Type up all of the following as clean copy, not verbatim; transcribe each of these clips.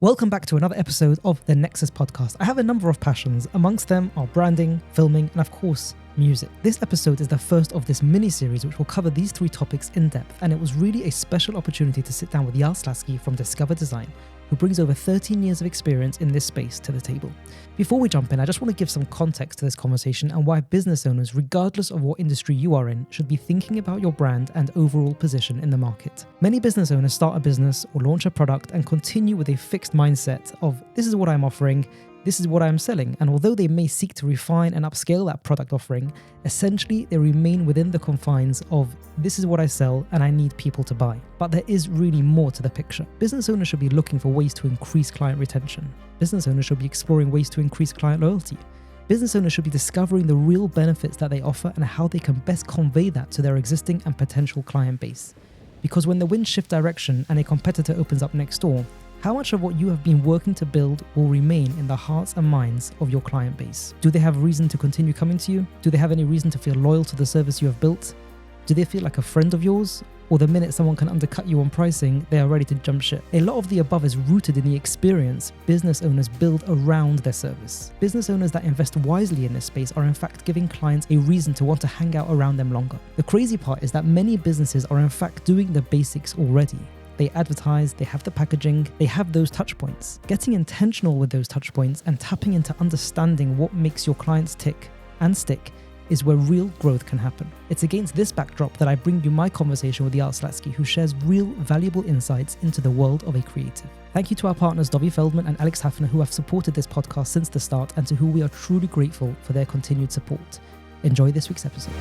Welcome back to another episode of the Nexus podcast. I have a number of passions. Amongst them are branding, filming, and of course, music. This episode is the first of this mini-series which will cover these three topics in depth, and it was really a special opportunity to sit down with Yael Slasky from Discover Design, who brings over 13 years of experience in this space to the table. Before we jump in, I just want to give some context to this conversation and why business owners, regardless of what industry you are in, should be thinking about your brand and overall position in the market. Many business owners start a business or launch a product and continue with a fixed mindset of, this is what I'm offering, this is what I'm selling, and although they may seek to refine and upscale that product offering, essentially they remain within the confines of, this is what I sell and I need people to buy. But there is really more to the picture. Business owners should be looking for ways to increase client retention. Business owners should be exploring ways to increase client loyalty. Business owners should be discovering the real benefits that they offer and how they can best convey that to their existing and potential client base. Because when the winds shift direction and a competitor opens up next door, how much of what you have been working to build will remain in the hearts and minds of your client base? Do they have reason to continue coming to you? Do they have any reason to feel loyal to the service you have built? Do they feel like a friend of yours? Or the minute someone can undercut you on pricing, they are ready to jump ship? A lot of the above is rooted in the experience business owners build around their service. Business owners that invest wisely in this space are in fact giving clients a reason to want to hang out around them longer. The crazy part is that many businesses are in fact doing the basics already. They advertise, they have the packaging, they have those touch points. Getting intentional with those touch points and tapping into understanding what makes your clients tick and stick is where real growth can happen. It's against this backdrop that I bring you my conversation with Yael Slasky, who shares real valuable insights into the world of a creative. Thank you to our partners Dovi, Feldman and Alex Haffner, who have supported this podcast since the start and to who we are truly grateful for their continued support. Enjoy this week's episode.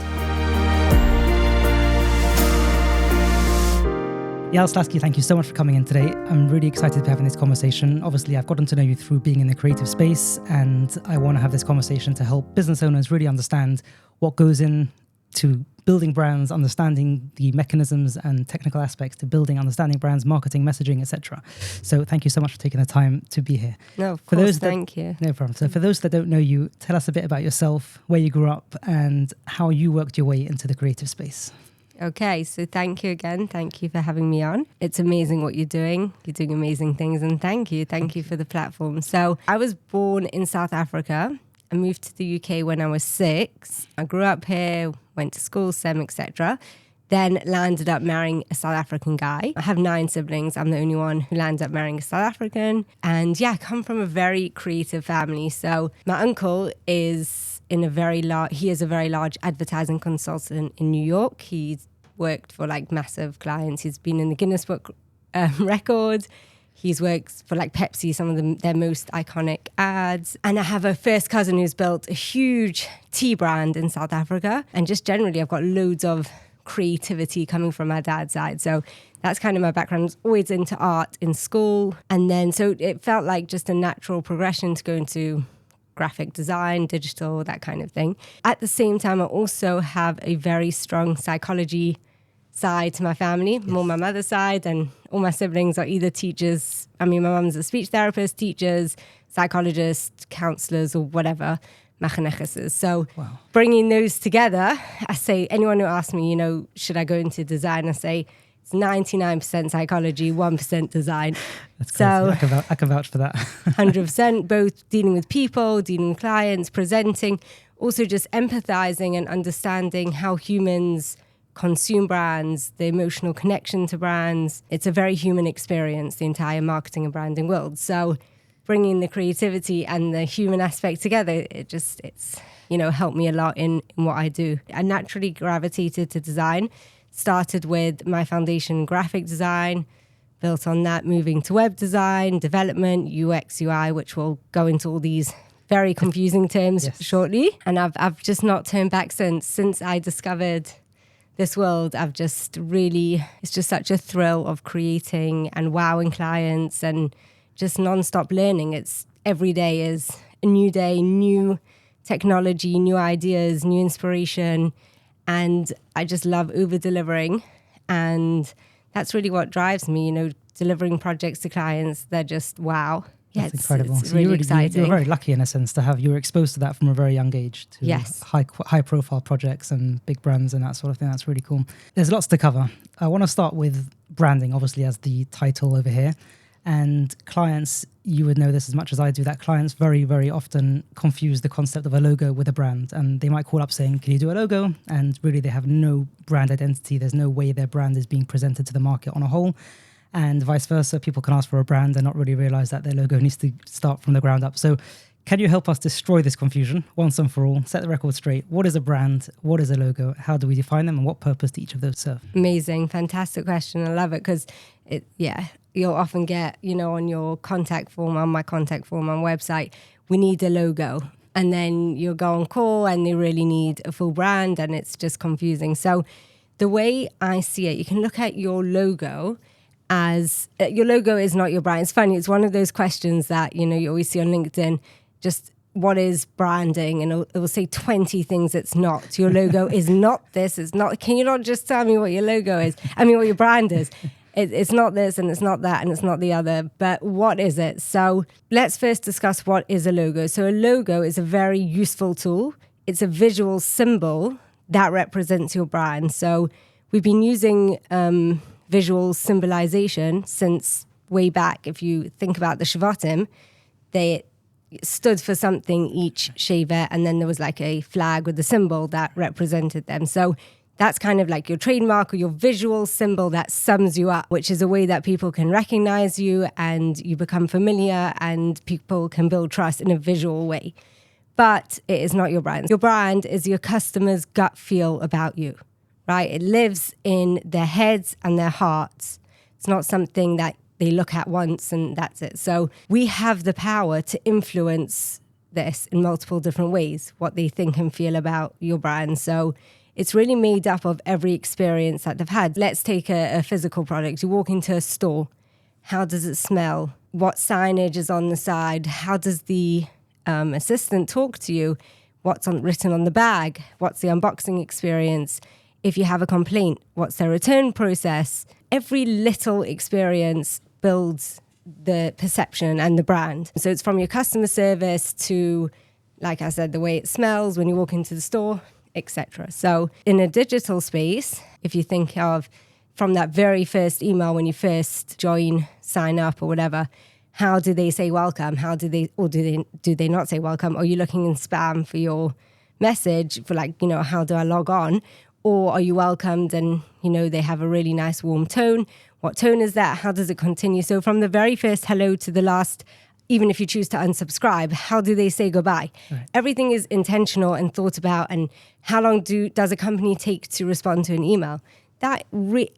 Yael Slasky, thank you so much for coming in today. I'm really excited to be having this conversation. Obviously, I've gotten to know you through being in the creative space, and I want to have this conversation to help business owners really understand what goes into building brands, understanding the mechanisms and technical aspects to building, understanding brands, marketing, messaging, etc. So thank you so much for taking the time to be here. No, of course, thank you. No problem. So for those that don't know you, tell us a bit about yourself, where you grew up, and how you worked your way into the creative space. Okay, so thank you again. Thank you for having me on. It's amazing what you're doing. You're doing amazing things, and thank you for the platform. So I was born in South Africa. I moved to the UK when I was 6. I grew up here, went to school, SEM, etc. Then landed up marrying a South African guy. I have 9 siblings. I'm the only one who landed up marrying a South African. And yeah, I come from a very creative family. So my uncle is he is a very large advertising consultant in New York. He's worked for like massive clients. He's been in the Guinness Book record. He's worked for like Pepsi, some of their most iconic ads. And I have a first cousin who's built a huge tea brand in South Africa. And just generally, I've got loads of creativity coming from my dad's side. So that's kind of my background. I was always into art in school. And then so it felt like just a natural progression to go into graphic design, digital, that kind of thing. At the same time, I also have a very strong psychology side to my family, yes. More my mother's side, and all my siblings are either teachers. I mean, my mum's a speech therapist, teachers, psychologists, counselors, or whatever, machinekes. So Bringing those together, I say, anyone who asks me, should I go into design? I say, 99% psychology, 1% design. That's crazy. So I can vouch for that. 100%, both dealing with people, dealing with clients, presenting, also just empathizing and understanding how humans consume brands, the emotional connection to brands. It's a very human experience, the entire marketing and branding world. So bringing the creativity and the human aspect together, it's helped me a lot in what I do. I naturally gravitated to design. Started with my foundation in graphic design, built on that, moving to web design, development, UX, UI, which will go into all these very confusing terms shortly. And I've just not turned back since I discovered this world. it's just such a thrill of creating and wowing clients and just nonstop learning. It's every day is a new day, new technology, new ideas, new inspiration. And I just love over-delivering. And that's really what drives me, delivering projects to clients. They're just, wow. Yeah, that's incredible. It's really exciting. You're very lucky in a sense to have, you were exposed to that from a very young age, to high profile projects and big brands and that sort of thing. That's really cool. There's lots to cover. I want to start with branding, obviously, as the title over here. And clients, you would know this as much as I do, that clients very, very often confuse the concept of a logo with a brand. And they might call up saying, can you do a logo? And really they have no brand identity. There's no way their brand is being presented to the market on a whole. And vice versa, people can ask for a brand and not really realize that their logo needs to start from the ground up. So can you help us destroy this confusion once and for all? Set the record straight. What is a brand? What is a logo? How do we define them? And what purpose do each of those serve? Amazing. Fantastic question. I love it because you'll often get, on your contact form, on my contact form on website, we need a logo. And then you'll go on call and they really need a full brand and it's just confusing. So the way I see it, you can look at your logo as your logo is not your brand. It's funny. It's one of those questions that, you always see on LinkedIn, just what is branding? And it will say 20 things it's not. Your logo is not this. It's not. Can you not just tell me what your logo is? I mean, what your brand is? It's not this and it's not that and it's not the other. But what is it? So let's first discuss what is a logo. So a logo is a very useful tool. It's a visual symbol that represents your brand. So we've been using visual symbolization since way back. If you think about the Shavatim, they stood for something, each shaver, and then there was like a flag with a symbol that represented them. So that's kind of like your trademark or your visual symbol that sums you up, which is a way that people can recognize you and you become familiar and people can build trust in a visual way. But it is not your brand. Your brand is your customer's gut feel about you, right? It lives in their heads and their hearts. It's not something that they look at once and that's it. So we have the power to influence this in multiple different ways, what they think and feel about your brand. So it's really made up of every experience that they've had. Let's take a physical product. You walk into a store. How does it smell? What signage is on the side? How does the assistant talk to you? What's written on the bag? What's the unboxing experience? If you have a complaint, what's their return process? Every little experience builds the perception and the brand. So it's from your customer service to, like I said, the way it smells when you walk into the store, etc. So in a digital space, if you think of from that very first email when you first join, sign up or whatever, how do they say welcome? How do they, or do they not say welcome? Are you looking in spam for your message for how do I log on? Or are you welcomed and, they have a really nice warm tone? What tone is that? How does it continue? So from the very first hello to the last, even if you choose to unsubscribe, how do they say goodbye? Right. Everything is intentional and thought about. And how long does a company take to respond to an email?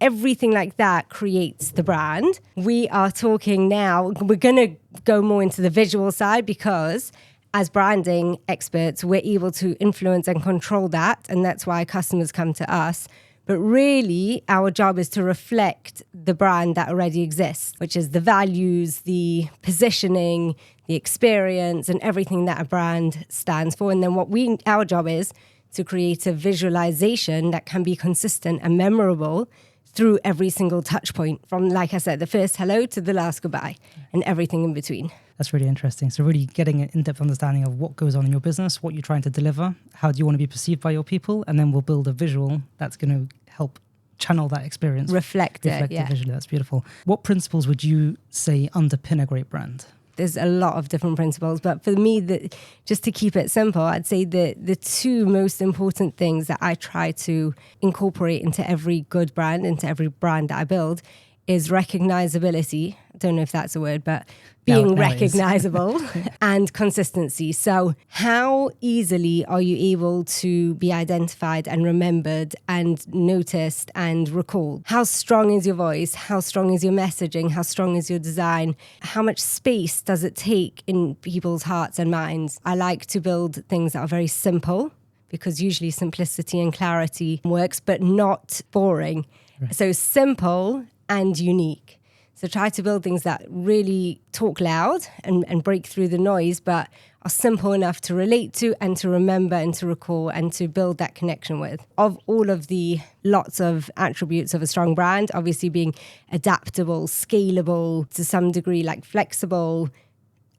Everything like that creates the brand. We are talking now, we're going to go more into the visual side because as branding experts, we're able to influence and control that. And that's why customers come to us. But really, our job is to reflect the brand that already exists, which is the values, the positioning, the experience, and everything that a brand stands for. And then our job is to create a visualization that can be consistent and memorable through every single touch point, from, like I said, the first hello to the last goodbye and everything in between. That's really interesting. So really getting an in-depth understanding of what goes on in your business, what you're trying to deliver, how do you want to be perceived by your people, and then we'll build a visual that's going to help channel that experience. Reflect it visually. That's beautiful. What principles would you say underpin a great brand? There's a lot of different principles, but for me, just to keep it simple, I'd say the two most important things that I try to incorporate into every good brand, into every brand that I build, is recognizability. I don't know if that's a word, but being recognizable and consistency. So how easily are you able to be identified and remembered and noticed and recalled? How strong is your voice? How strong is your messaging? How strong is your design? How much space does it take in people's hearts and minds? I like to build things that are very simple because usually simplicity and clarity works, but not boring. Right. So simple and unique. So try to build things that really talk loud and break through the noise, but are simple enough to relate to and to remember and to recall and to build that connection with. Of all of the lots of attributes of a strong brand, obviously being adaptable, scalable, to some degree like flexible,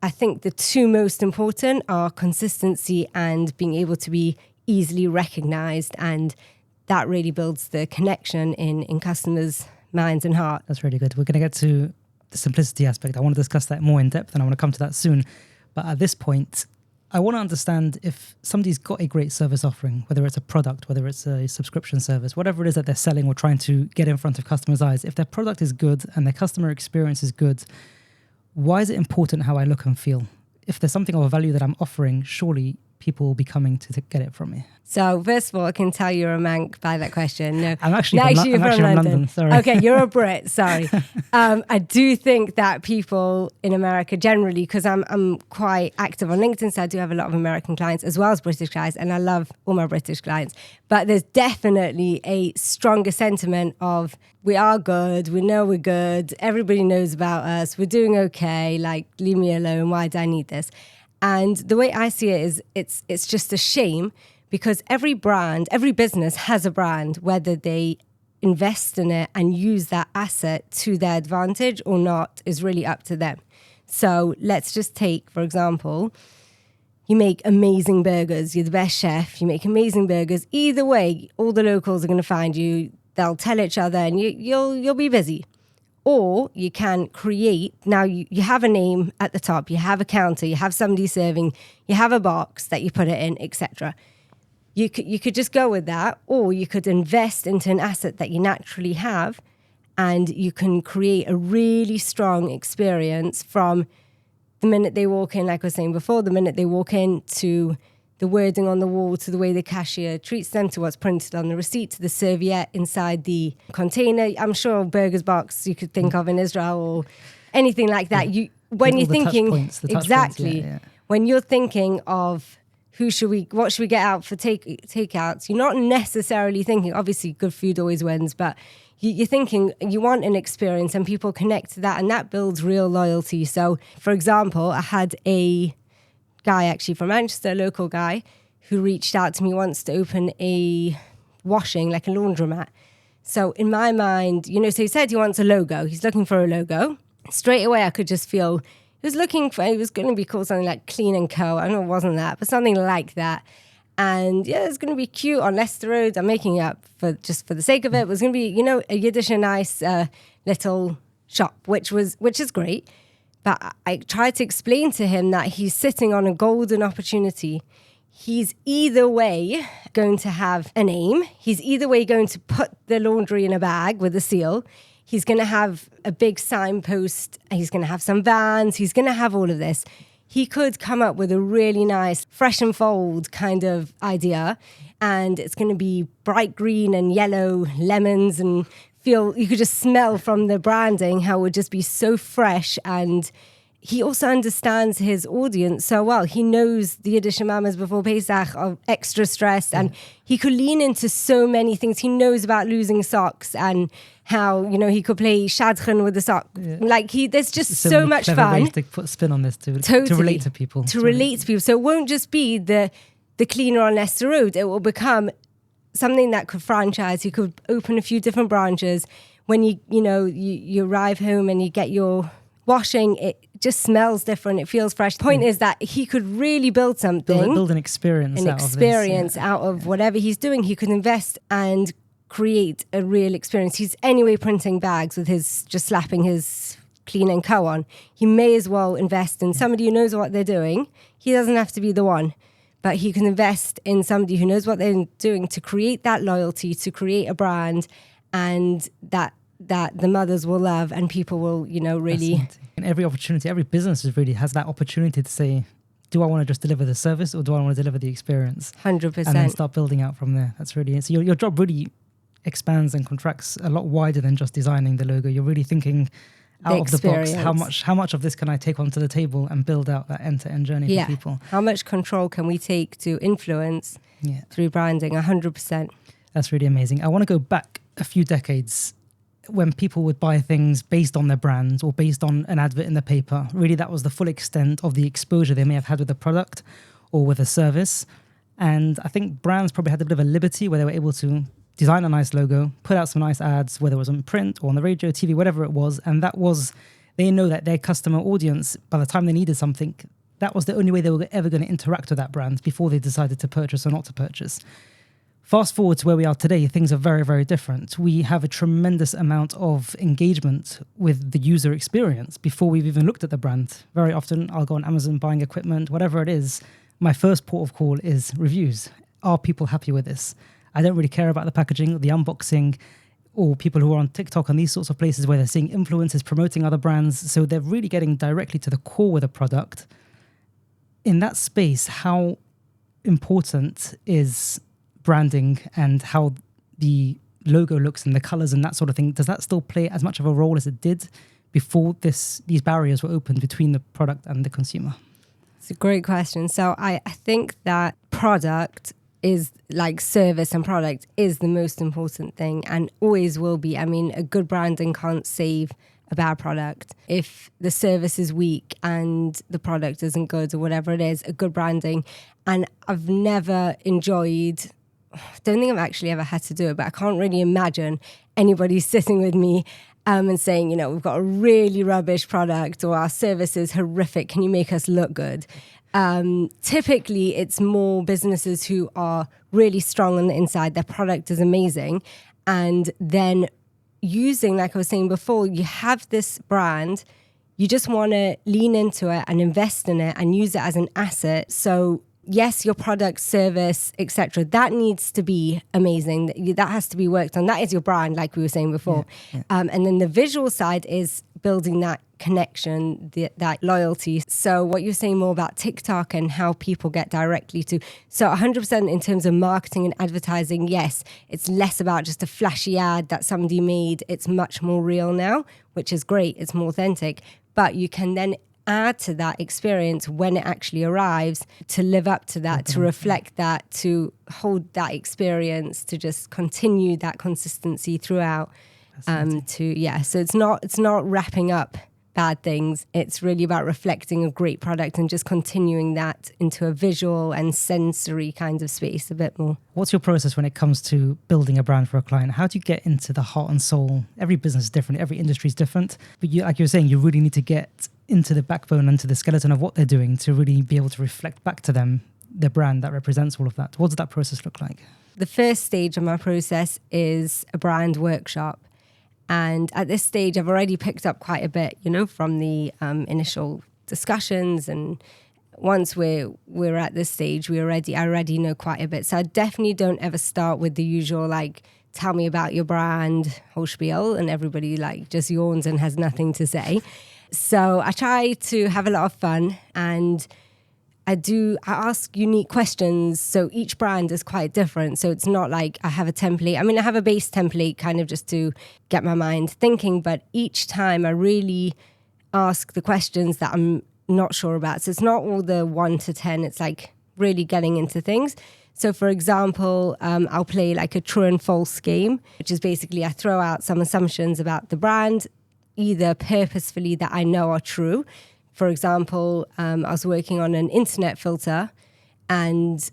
I think the two most important are consistency and being able to be easily recognized, and that really builds the connection in customers' minds and heart. That's really good. We're going to get to the simplicity aspect. I want to discuss that more in depth, and I want to come to that soon. But at this point, I want to understand if somebody's got a great service offering, whether it's a product, whether it's a subscription service, whatever it is that they're selling or trying to get in front of customers' eyes, if their product is good and their customer experience is good, why is it important how I look and feel? If there's something of a value that I'm offering, surely people will be coming to get it from me. So first of all, I can tell you're a Manc by that question. No, I'm actually from London. Sorry. Okay, you're a Brit. Sorry. I do think that people in America generally, because I'm quite active on LinkedIn, so I do have a lot of American clients as well as British clients, and I love all my British clients. But there's definitely a stronger sentiment of we are good, we know we're good, everybody knows about us, we're doing okay, like leave me alone, why do I need this? And the way I see it is it's just a shame because every brand, every business has a brand, whether they invest in it and use that asset to their advantage or not is really up to them. So let's just take, for example, you make amazing burgers, you're the best chef, you make amazing burgers. Either way, all the locals are going to find you, they'll tell each other and you'll be busy. Or you can create, now you have a name at the top, you have a counter, you have somebody serving, you have a box that you put it in, etc. You could just go with that, or you could invest into an asset that you naturally have, and you can create a really strong experience from the minute they walk in, like I was saying before, the minute they walk in to the wording on the wall, to the way the cashier treats them, to what's printed on the receipt, to the serviette inside the container. I'm sure Burger's Box you could think of in Israel or anything like that. When you're thinking exactly, when you're thinking of what should we get out for takeouts, you're not necessarily thinking, obviously good food always wins, but you're thinking you want an experience and people connect to that, and that builds real loyalty. So, for example, I had a guy actually from Manchester, a local guy, who reached out to me once to open a washing, like a laundromat. So in my mind, so he said he wants a logo. He's looking for a logo. Straight away, I could just feel he was going to be called something like Clean & Co. I know it wasn't that, but something like that. And yeah, it's going to be cute on Leicester Road. I'm making it up for the sake of it. It was going to be, a Yiddish and nice little shop, which is great. But I tried to explain to him that he's sitting on a golden opportunity. He's either way going to have a name. He's either way going to put the laundry in a bag with a seal. He's going to have a big signpost. He's going to have some vans. He's going to have all of this. He could come up with a really nice fresh and fold kind of idea. And it's going to be bright green and yellow lemons, and you could just smell from the branding how it would just be so fresh. And he also understands his audience so well. He knows the Yiddish mamas before Pesach are extra stressed, and he could lean into so many things. He knows about losing socks and how, he could play shadchan with the sock. Yeah. Like there's just so much fun. Ways to put a spin on this to relate to people. To relate to people. So it won't just be the cleaner on Leicester Road. It will become something that could franchise. You could open a few different branches. When you arrive home and you get your washing, it just smells different. It feels fresh. The point is that he could really build something. Build an experience out of whatever he's doing. He could invest and create a real experience. He's anyway printing bags with just slapping his Clean & Co. on. He may as well invest in somebody who knows what they're doing. He doesn't have to be the one. But he can invest in somebody who knows what they're doing to create that loyalty, to create a brand, and that the mothers will love and people will, really... And every opportunity, every business really has that opportunity to say, do I want to just deliver the service or do I want to deliver the experience? 100%. And then start building out from there. That's really it. So your job really expands and contracts a lot wider than just designing the logo. You're really thinking out of the box, how much of this can I take onto the table and build out that end-to-end journey for people? How much control can we take to influence through branding? 100%. That's really amazing. I want to go back a few decades when people would buy things based on their brand or based on an advert in the paper. Really, that was the full extent of the exposure they may have had with a product or with a service. And I think brands probably had a bit of a liberty where they were able to design a nice logo, put out some nice ads, whether it was on print or on the radio, TV, whatever it was. And they know that their customer audience, by the time they needed something, that was the only way they were ever going to interact with that brand before they decided to purchase or not to purchase. Fast forward to where we are today, things are very, very different. We have a tremendous amount of engagement with the user experience before we've even looked at the brand. Very often I'll go on Amazon buying equipment, whatever it is. My first port of call is reviews. Are people happy with this? I don't really care about the packaging, the unboxing, or people who are on TikTok and these sorts of places where they're seeing influencers promoting other brands. So they're really getting directly to the core with a product. In that space, how important is branding and how the logo looks and the colors and that sort of thing? Does that still play as much of a role as it did before these barriers were opened between the product and the consumer? It's a great question. So I think that product is like service, and product is the most important thing and always will be. I mean, a good branding can't save a bad product. If the service is weak and the product isn't good or whatever it is, a good branding. And I've never enjoyed, don't think I've actually ever had to do it, but I can't really imagine anybody sitting with me and saying, you know, we've got a really rubbish product or our service is horrific. Can you make us look good? Typically, it's more businesses who are really strong on the inside. Their product is amazing. And then using, like I was saying before, you have this brand, you just want to lean into it and invest in it and use it as an asset. So yes, your product, service, etc., that needs to be amazing. That has to be worked on. That is your brand, like we were saying before. Yeah. And then the visual side is building that connection, that loyalty. So what you're saying more about TikTok and how people get directly to. So 100% in terms of marketing and advertising, yes, it's less about just a flashy ad that somebody made. It's much more real now, which is great. It's more authentic. But you can then add to that experience when it actually arrives to live up to that, to reflect that, to hold that experience, to just continue that consistency throughout. So it's not wrapping up bad things. It's really about reflecting a great product and just continuing that into a visual and sensory kind of space a bit more. What's your process when it comes to building a brand for a client? How do you get into the heart and soul? Every business is different. Every industry is different. But you, like you were saying, you really need to get into the backbone and to the skeleton of what they're doing to really be able to reflect back to them the brand that represents all of that. What does that process look like? The first stage of my process is a brand workshop. And at this stage, I've already picked up quite a bit, you know, from the initial discussions. And once we're at this stage, I already know quite a bit. So I definitely don't ever start with the usual, like, tell me about your brand, whole spiel, and everybody like just yawns and has nothing to say. So I try to have a lot of fun, and I ask unique questions. So each brand is quite different. So it's not like I have a template. I mean, I have a base template kind of just to get my mind thinking, but each time I really ask the questions that I'm not sure about. So it's not all the 1 to 10. It's like really getting into things. So for example, I'll play like a true and false game, which is basically I throw out some assumptions about the brand, either purposefully that I know are true. For example, I was working on an internet filter, and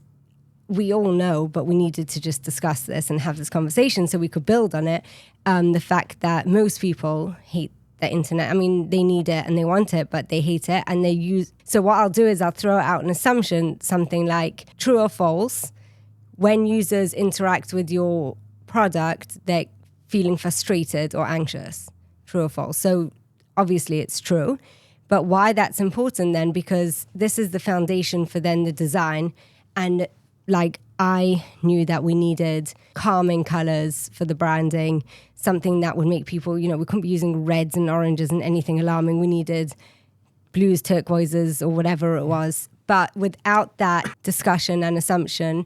we all know, but we needed to just discuss this and have this conversation so we could build on it. The fact that most people hate the internet. I mean, they need it and they want it, but they hate it and they use. So what I'll do is I'll throw out an assumption, something like true or false. When users interact with your product, they're feeling frustrated or anxious. True or false. So obviously it's true. But why that's important then, because this is the foundation for then the design. And like I knew that we needed calming colors for the branding, something that would make people, you know, we couldn't be using reds and oranges and anything alarming. We needed blues, turquoises or whatever it was. But without that discussion and assumption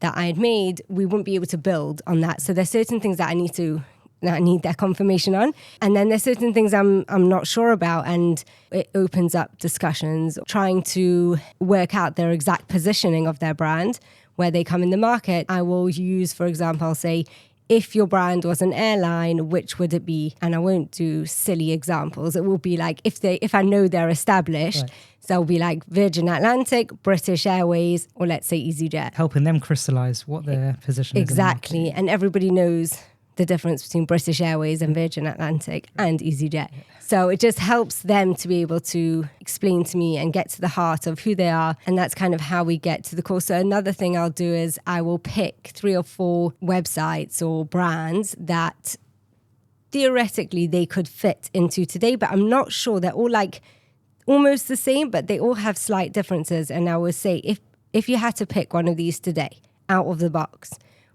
that I had made, we wouldn't be able to build on that. So there's certain things that I need that confirmation on. And then there's certain things I'm not sure about, and it opens up discussions, trying to work out their exact positioning of their brand, where they come in the market. I will use, for example, I'll say, if your brand was an airline, which would it be? And I won't do silly examples. It will be like, if I know they're established, right. So it'll be like Virgin Atlantic, British Airways, or let's say EasyJet. Helping them crystallize what their position is. Exactly. And everybody knows the difference between British Airways and Virgin Atlantic and EasyJet. So it just helps them to be able to explain to me and get to the heart of who they are. And that's kind of how we get to the core. So another thing I'll do is I will pick 3 or 4 websites or brands that theoretically they could fit into today, but I'm not sure. They're all like almost the same, but they all have slight differences. And I would say if you had to pick one of these today out of the box,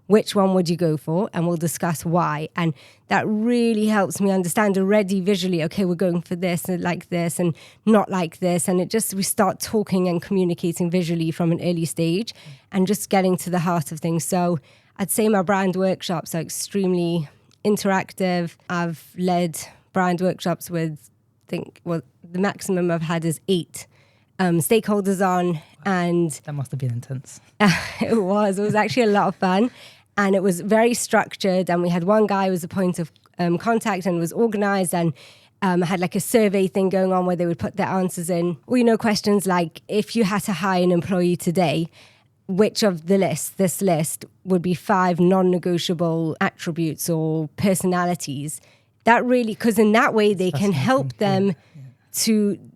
which one would you go for? And we'll discuss why. And that really helps me understand already visually, okay, we're going for this and like this and not like this. And we start talking and communicating visually from an early stage and just getting to the heart of things. So I'd say my brand workshops are extremely interactive. I've led brand workshops with, the maximum I've had is 8 stakeholders on. And that must have been intense. It was actually a lot of fun. And it was very structured. And we had one guy who was a point of contact and was organized and had like a survey thing going on where they would put their answers in. Or, questions like, if you had to hire an employee today, which of this list would be 5 non-negotiable attributes or personalities? That really, because in that way they can help them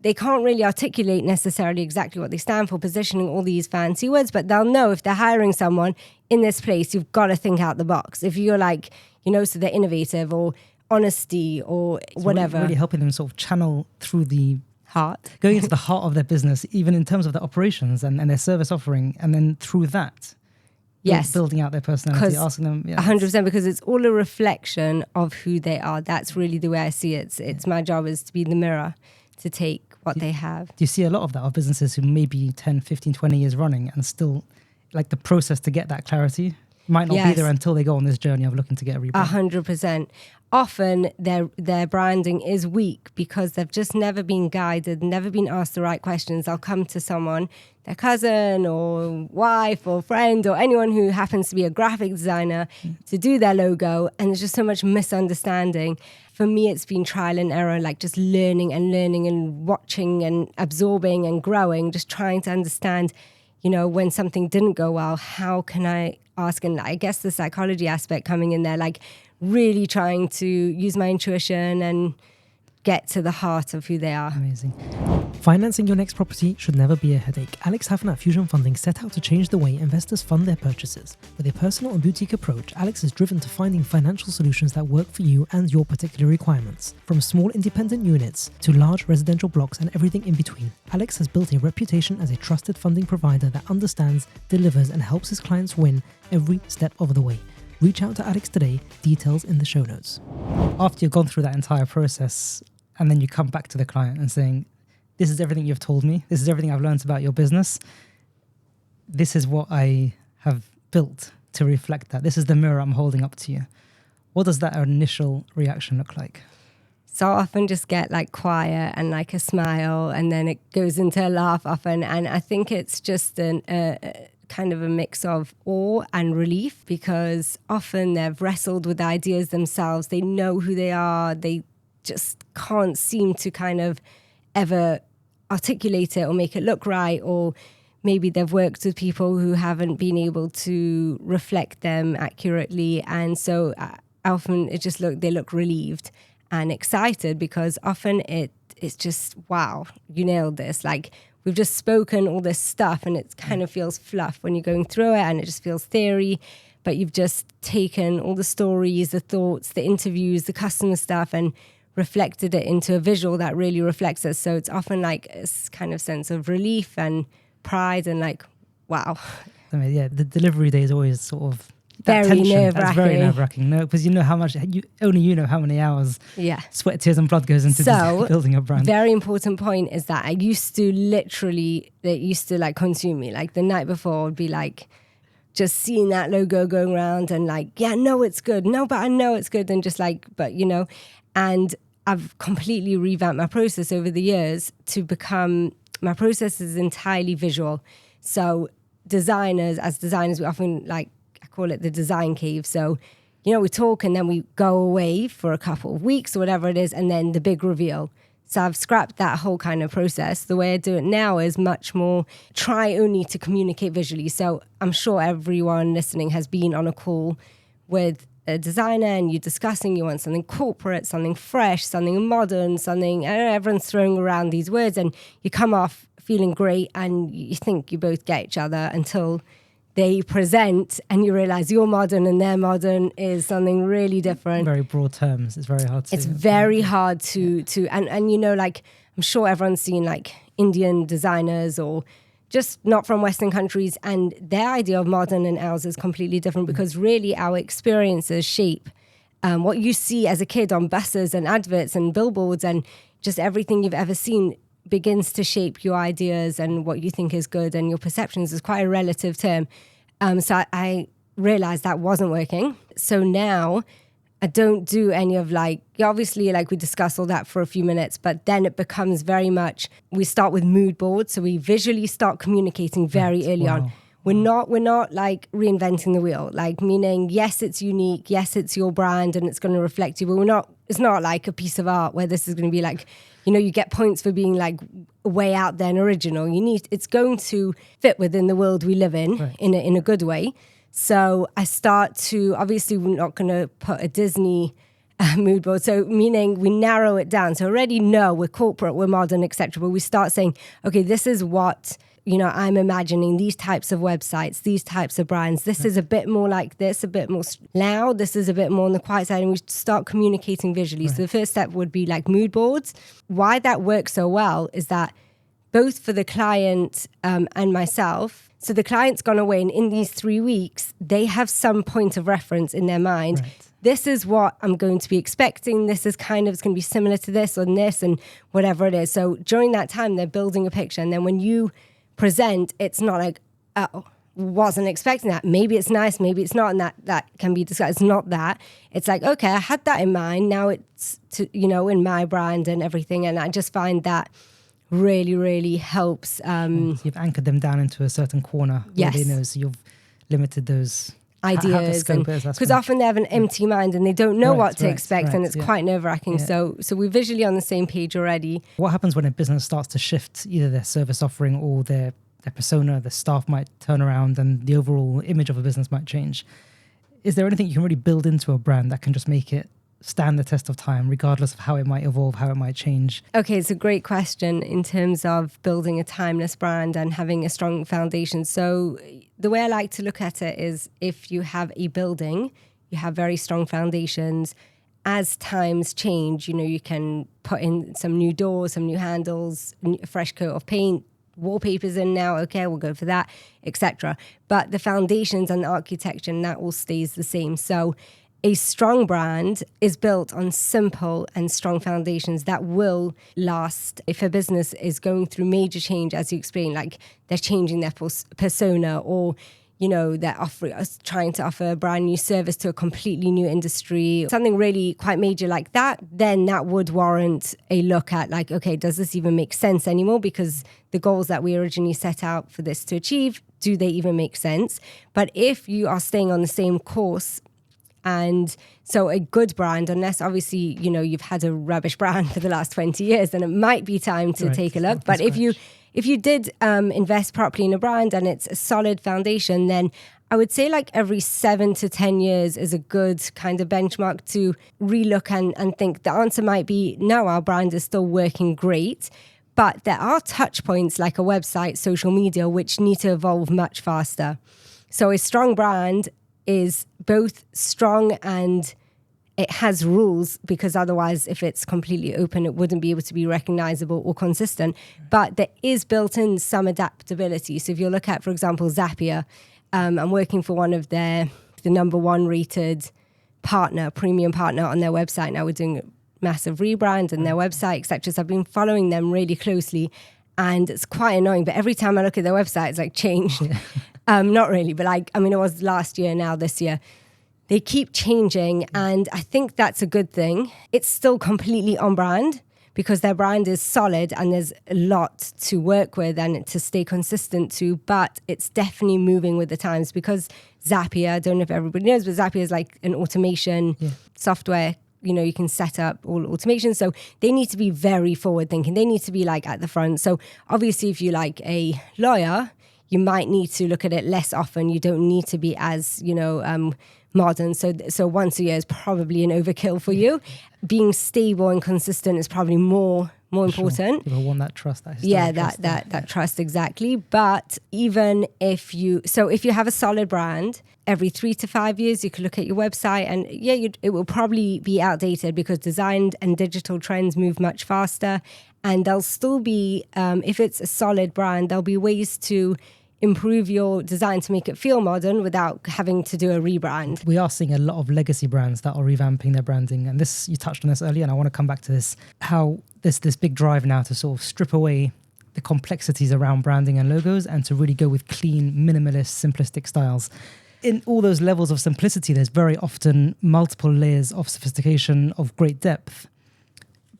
they can't really articulate necessarily exactly what they stand for, positioning all these fancy words, but they'll know if they're hiring someone in this place, you've got to think out the box. If you're like, so they're innovative or honesty or whatever. Really helping them sort of channel through the heart, going into the heart of their business, even in terms of their operations and their service offering. And then through that, building out their personality, asking them. 100%, because it's all a reflection of who they are. That's really the way I see it. It's my job is to be the mirror, to take what they have. Do you see a lot of that of businesses who may be 10, 15, 20 years running and still like the process to get that clarity might not be there until they go on this journey of looking to get a rebrand? 100%. Often their branding is weak because they've just never been guided, never been asked the right questions. They'll come to someone, their cousin or wife or friend or anyone who happens to be a graphic designer to do their logo, and there's just so much misunderstanding. For me, it's been trial and error, like just learning and watching and absorbing and growing, just trying to understand, when something didn't go well, how can I ask? And I guess the psychology aspect coming in there, like really trying to use my intuition and get to the heart of who they are. Amazing. Financing your next property should never be a headache. Alex Haffner at Fusion Funding set out to change the way investors fund their purchases. With a personal and boutique approach, Alex is driven to finding financial solutions that work for you and your particular requirements. From small independent units to large residential blocks and everything in between, Alex has built a reputation as a trusted funding provider that understands, delivers, and helps his clients win every step of the way. Reach out to Alex today, details in the show notes. After you've gone through that entire process, and then you come back to the client and saying, this is everything you've told me, this is everything I've learned about your business, this is what I have built to reflect that, this is the mirror I'm holding up to you. What does that initial reaction look like? So I often just get like quiet and like a smile, and then it goes into a laugh often. And I think it's just kind of a mix of awe and relief, because often they've wrestled with ideas themselves. They know who they are. They just can't seem to kind of ever articulate it or make it look right. Or maybe they've worked with people who haven't been able to reflect them accurately. And so often they look relieved and excited, because often it's just, wow, you nailed this. Like, we've just spoken all this stuff and it kind of feels fluff when you're going through it, and it just feels theory, but you've just taken all the stories, the thoughts, the interviews, the customer stuff, and reflected it into a visual that really reflects us. So it's often like a kind of sense of relief and pride and like, wow. I mean, yeah, the delivery day is always sort of very nerve-wracking. That's very nerve-wracking. No, because you know how much, only you know how many hours sweat, tears and blood goes into building a brand. Very important point is that I used to like consume me. Like the night before would be like, just seeing that logo going around and like, yeah, no, it's good. No, but I know it's good. And just like, but and I've completely revamped my process over the years to become, my process is entirely visual. So as designers, we often I call it the design cave. So, we talk and then we go away for a couple of weeks or whatever it is, and then the big reveal. So I've scrapped that whole kind of process. The way I do it now is much more try only to communicate visually. So I'm sure everyone listening has been on a call with a designer and you're discussing, you want something corporate, something fresh, something modern, something, I don't know, everyone's throwing around these words and you come off feeling great and you think you both get each other until they present and you realize you're modern and they're modern is something really different. Very broad terms. It's very hard to... It's very hard to and you know, like, I'm sure everyone's seen like Indian designers or just not from Western countries, and their idea of modern and ours is completely different because really our experiences shape what you see as a kid on buses and adverts and billboards, and just everything you've ever seen begins to shape your ideas and what you think is good, and your perceptions is quite a relative term. So I realized that wasn't working. So now I don't do any of like, obviously like we discuss all that for a few minutes, but then it becomes very much, we start with mood boards. So we visually start communicating very early on. We're not like reinventing the wheel, like meaning, yes, it's unique. Yes, it's your brand and it's going to reflect you, but it's not like a piece of art where this is going to be like, you know, you get points for being like way out there and original. It's going to fit within the world we live in, right, in a good way. So I start to, obviously we're not going to put a Disney mood board. So meaning we narrow it down. So already know we're corporate, we're modern, etc. But we start saying, okay, this is what, you know, I'm imagining, these types of websites, these types of brands. This is a bit more like this, a bit more loud. This is a bit more on the quiet side. And we start communicating visually. Right. So the first step would be like mood boards. Why that works so well is that both for the client and myself, so the client's gone away and in these 3 weeks, they have some point of reference in their mind. Right. This is what I'm going to be expecting. This is kind of, it's going to be similar to this or this and whatever it is. So during that time, they're building a picture. And then when you present, it's not like, oh, wasn't expecting that. Maybe it's nice, maybe it's not. And that can be discussed. It's not that. It's like, okay, I had that in mind. Now it's, in my brand and everything. And I just find that really, really helps. So you've anchored them down into a certain corner. Yes. Where they know, so you've limited those ideas. Because often they have an empty mind and they don't know what to expect, and it's quite nerve-wracking. Yeah. So we're visually on the same page already. What happens when a business starts to shift either their service offering or their persona? The staff might turn around and the overall image of a business might change. Is there anything you can really build into a brand that can just make it stand the test of time, regardless of how it might evolve, how it might change? Okay, it's a great question in terms of building a timeless brand and having a strong foundation. So the way I like to look at it is, if you have a building, you have very strong foundations. As times change, you can put in some new doors, some new handles, a fresh coat of paint, wallpapers in now, okay, we'll go for that, etc. But the foundations and the architecture, and that all stays the same. So a strong brand is built on simple and strong foundations that will last. If a business is going through major change, as you explained, like they're changing their persona, or they're trying to offer a brand new service to a completely new industry, something really quite major like that, then that would warrant a look at like, okay, does this even make sense anymore? Because the goals that we originally set out for this to achieve, do they even make sense? But if you are staying on the same course, and so a good brand, unless obviously, you've had a rubbish brand for the last 20 years, then it might be time to take a look. But if you did invest properly in a brand and it's a solid foundation, then I would say like every 7 to 10 years is a good kind of benchmark to relook and think. The answer might be, no, our brand is still working great. But there are touch points like a website, social media, which need to evolve much faster. So a strong brand is both strong and it has rules, because otherwise, if it's completely open, it wouldn't be able to be recognizable or consistent. But there is built in some adaptability. So if you look at, for example, Zapier, I'm working for one of the number one rated premium partner on their website. Now we're doing a massive rebrand and their website, etc. So I've been following them really closely, and it's quite annoying. But every time I look at their website, it's like changed. Yeah. Not really, but it was last year, now this year. They keep changing, and I think that's a good thing. It's still completely on brand because their brand is solid and there's a lot to work with and to stay consistent to, but it's definitely moving with the times, because Zapier, I don't know if everybody knows, but Zapier is like an automation software. You can set up all automation. So they need to be very forward thinking. They need to be like at the front. So obviously if you're like a lawyer, you might need to look at it less often. You don't need to be as, modern. So once a year is probably an overkill for you. Being stable and consistent is probably more important. Sure. People want that trust. That trust, exactly. But even if you have a solid brand, every 3 to 5 years, you could look at your website and it will probably be outdated because design and digital trends move much faster. And there'll still be, if it's a solid brand, there'll be ways to improve your design to make it feel modern without having to do a rebrand. We are seeing a lot of legacy brands that are revamping their branding. And this, you touched on this earlier, and I want to come back to this, how there's this big drive now to sort of strip away the complexities around branding and logos and to really go with clean, minimalist, simplistic styles. In all those levels of simplicity, there's very often multiple layers of sophistication, of great depth.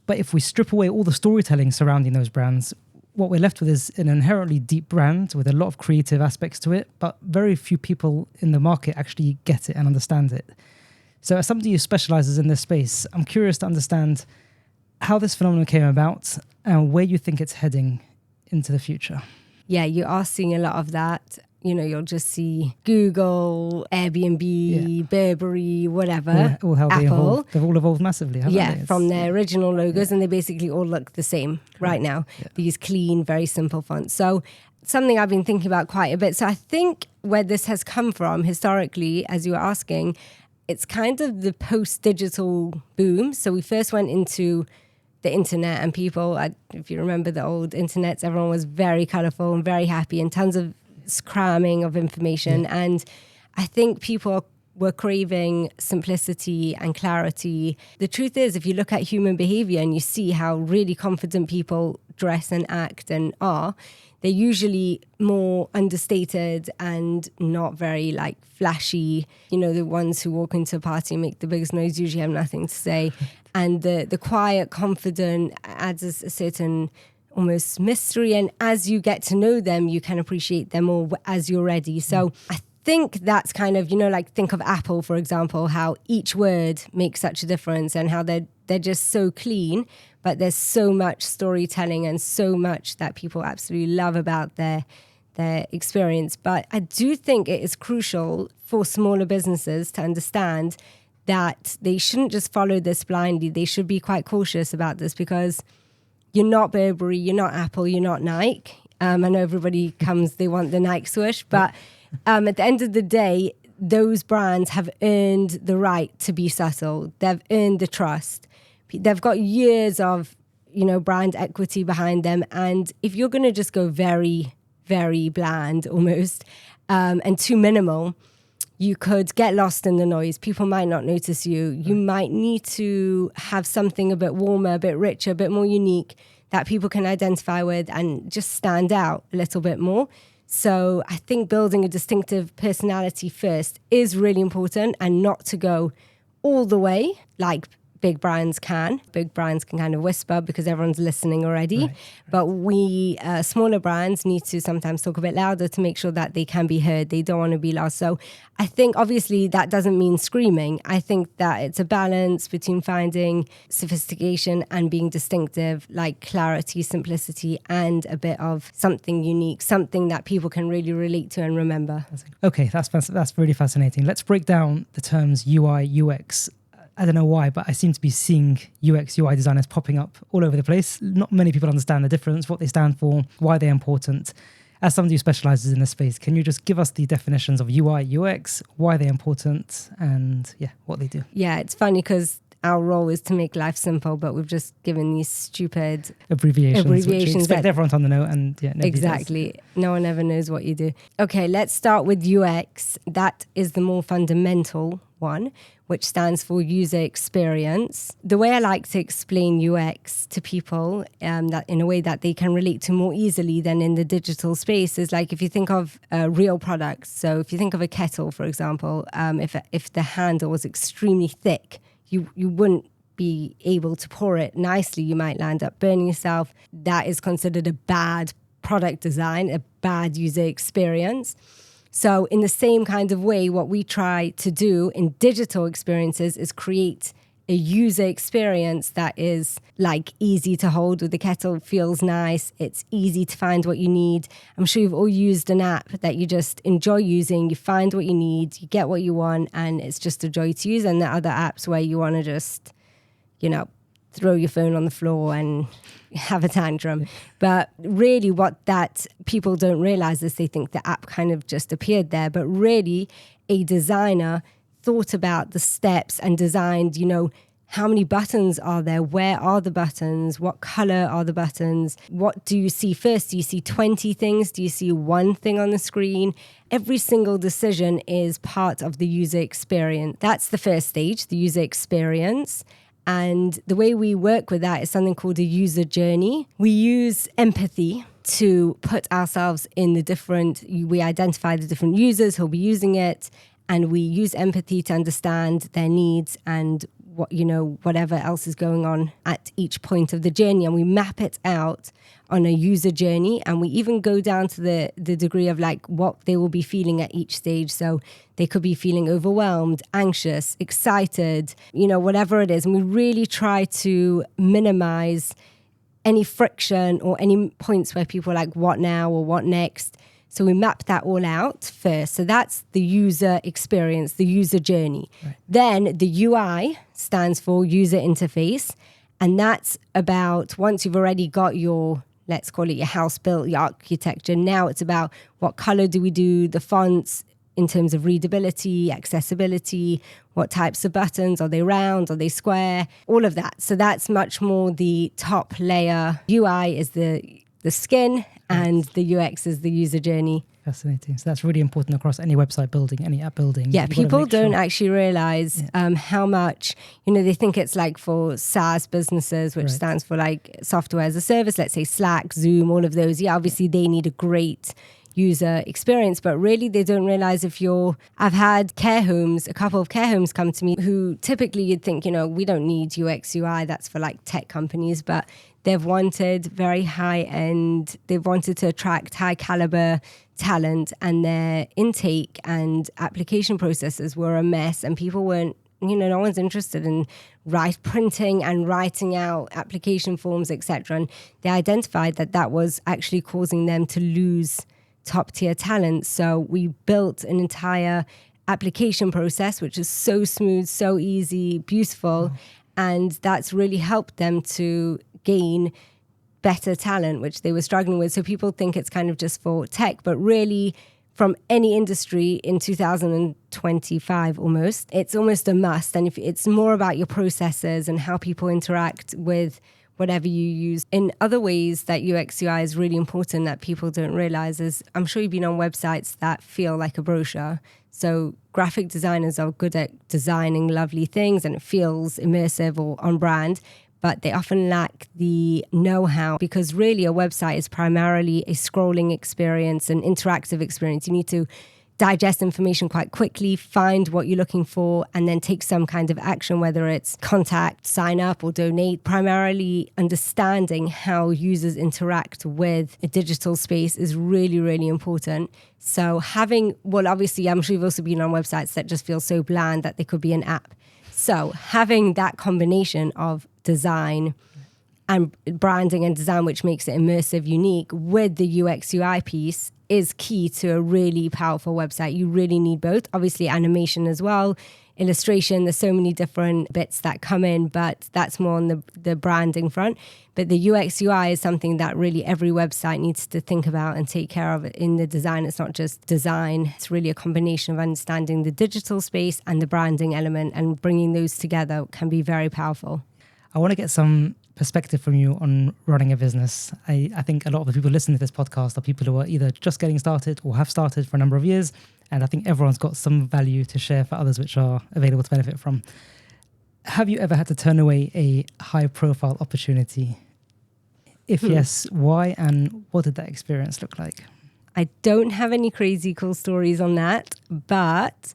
But if we strip away all the storytelling surrounding those brands, what we're left with is an inherently deep brand with a lot of creative aspects to it, but very few people in the market actually get it and understand it. So as somebody who specializes in this space, I'm curious to understand how this phenomenon came about and where you think it's heading into the future. Yeah, you are seeing a lot of that. You'll just see Google, Airbnb, Burberry, whatever, all how Apple. They've all evolved massively, haven't they? From their original logos, and they basically all look the same right now. Yeah. These clean, very simple fonts. So something I've been thinking about quite a bit. So I think where this has come from historically, as you were asking, it's kind of the post-digital boom. So we first went into the internet, and people, if you remember the old internets, everyone was very colorful and very happy and tons of cramming of information. And I think people were craving simplicity and clarity. The truth is, if you look at human behavior and you see how really confident people dress and act and are, they're usually more understated and not very flashy. The ones who walk into a party and make the biggest noise usually have nothing to say. And the quiet, confident adds a certain almost mystery, and as you get to know them, you can appreciate them more as you're ready. So I think that's kind of, think of Apple, for example, how each word makes such a difference and how they're just so clean, but there's so much storytelling and so much that people absolutely love about their experience. But I do think it is crucial for smaller businesses to understand that they shouldn't just follow this blindly. They should be quite cautious about this, because you're not Burberry, you're not Apple, you're not Nike. I know everybody comes, they want the Nike swoosh, but at the end of the day, those brands have earned the right to be subtle. They've earned the trust. They've got years of, brand equity behind them. And if you're going to just go very, very bland almost, and too minimal, you could get lost in the noise. People might not notice you. You might need to have something a bit warmer, a bit richer, a bit more unique that people can identify with and just stand out a little bit more. So I think building a distinctive personality first is really important, and not to go all the way like big brands can. Big brands can kind of whisper because everyone's listening already. Right. But we, smaller brands, need to sometimes talk a bit louder to make sure that they can be heard. They don't want to be loud. So I think obviously that doesn't mean screaming. I think that it's a balance between finding sophistication and being distinctive, like clarity, simplicity, and a bit of something unique, something that people can really relate to and remember. Okay, that's really fascinating. Let's break down the terms UI, UX. I don't know why, but I seem to be seeing UX, UI designers popping up all over the place. Not many people understand the difference, what they stand for, why they're important. As somebody who specializes in this space, can you just give us the definitions of UI, UX, why they're important, and what they do? Yeah, it's funny because our role is to make life simple, but we've just given these stupid abbreviations which we expect everyone to know, and exactly. No one ever knows what you do. Okay, let's start with UX. That is the more fundamental one, which stands for user experience. The way I like to explain UX to people, that in a way that they can relate to more easily than in the digital space, is like if you think of real products. So if you think of a kettle, for example, if the handle was extremely thick, you wouldn't be able to pour it nicely. You might land up burning yourself. That is considered a bad product design, a bad user experience. So in the same kind of way, what we try to do in digital experiences is create a user experience that is like easy to hold with the kettle, feels nice, it's easy to find what you need. I'm sure you've all used an app that you just enjoy using, you find what you need, you get what you want, and it's just a joy to use. And there are other apps where you want to just, throw your phone on the floor and have a tantrum. But really what that people don't realize is they think the app kind of just appeared there, but really a designer thought about the steps and designed, how many buttons are there? Where are the buttons? What color are the buttons? What do you see first? Do you see 20 things? Do you see one thing on the screen? Every single decision is part of the user experience. That's the first stage, the user experience. And the way we work with that is something called a user journey. We use empathy to put ourselves in we identify the different users who'll be using it, and we use empathy to understand their needs and whatever else is going on at each point of the journey. And we map it out on a user journey. And we even go down to the degree of like what they will be feeling at each stage. So they could be feeling overwhelmed, anxious, excited, whatever it is. And we really try to minimize any friction or any points where people are like, what now or what next? So we map that all out first. So that's the user experience, the user journey. Right. Then the UI stands for user interface. And that's about once you've already got your, let's call it your house built, your architecture. Now it's about what color do we do, the fonts in terms of readability, accessibility, what types of buttons, are they round, are they square, all of that. So that's much more the top layer. UI is the skin, and the UX is the user journey. Fascinating. So that's really important across any website building, any app building. Yeah, people don't actually realize how much, they think it's like for SaaS businesses, which stands for like software as a service, let's say Slack, Zoom, all of those. Yeah, obviously they need a great user experience, but really they don't realize I've had a couple of care homes come to me who typically you'd think, we don't need UX, UI, that's for like tech companies, but they've wanted very high end, they've wanted to attract high caliber talent, and their intake and application processes were a mess, and people weren't, no one's interested in printing and writing out application forms, etc. And they identified that was actually causing them to lose top tier talent. So we built an entire application process, which is so smooth, so easy, beautiful. Oh. And that's really helped them to gain better talent, which they were struggling with. So people think it's kind of just for tech, but really from any industry in 2025 almost, it's almost a must. And if it's more about your processes and how people interact with whatever you use. In other ways that UX UI is really important that people don't realize is, I'm sure you've been on websites that feel like a brochure. So graphic designers are good at designing lovely things and it feels immersive or on brand, but they often lack the know-how, because really a website is primarily a scrolling experience, an interactive experience. You need to digest information quite quickly, find what you're looking for, and then take some kind of action, whether it's contact, sign up, or donate. Primarily understanding how users interact with a digital space is really, really important. So obviously, I'm sure you've also been on websites that just feel so bland that they could be an app. So having that combination of design and branding and design, which makes it immersive, unique, with the UX UI piece, is key to a really powerful website. You really need both. Obviously, animation as well, illustration. There's so many different bits that come in, but that's more on the branding front. But the UX UI is something that really every website needs to think about and take care of in the design. It's not just design. It's really a combination of understanding the digital space and the branding element, and bringing those together can be very powerful. I want to get some perspective from you on running a business. I think a lot of the people listening to this podcast are people who are either just getting started or have started for a number of years. And I think everyone's got some value to share for others, which are available to benefit from. Have you ever had to turn away a high profile opportunity? If yes, why? And what did that experience look like? I don't have any crazy cool stories on that, but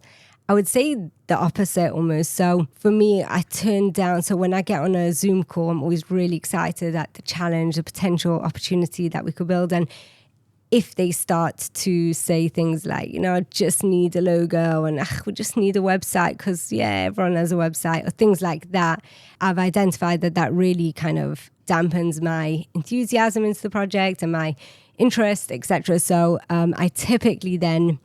I would say the opposite almost. So for me, I turned down. So when I get on a Zoom call, I'm always really excited at the challenge, the potential opportunity that we could build. And if they start to say things like, I just need a logo and we just need a website because, everyone has a website or things like that, I've identified that really kind of dampens my enthusiasm into the project and my interest, etc. So I typically then